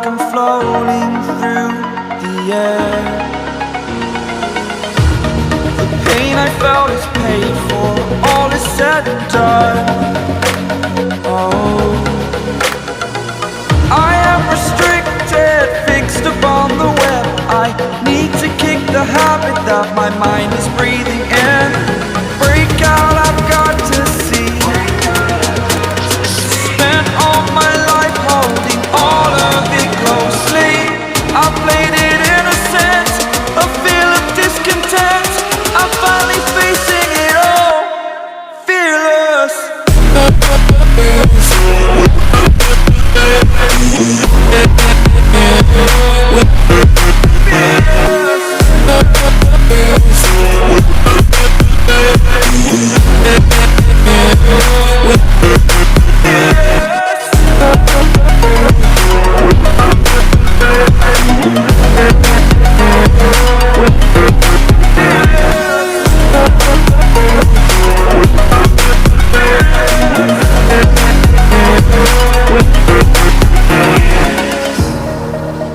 like I'm floating through the air. The pain I felt is paid for, all is said and done. Oh, I am restricted, fixed upon the web. I need to kick the habit that my mind is breathing in. Break out, I've got to see. Spent all my life holding all of it closely. I played it innocent, a feel of discontent. I'm finally facing it all, fearless.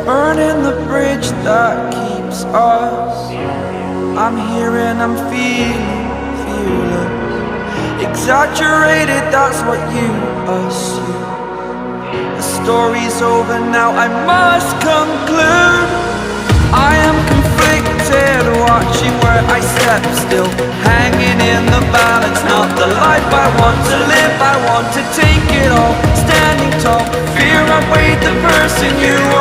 Burning the bridge that keeps us. I'm here and I'm feeling fearless. Exaggerated, that's what you assume. The story's over now, I must conclude. I am conflicted, watching where I step still, hanging in the balance. Not the life I want to live, I want to take it all. Standing tall, fear I weighed the person you are.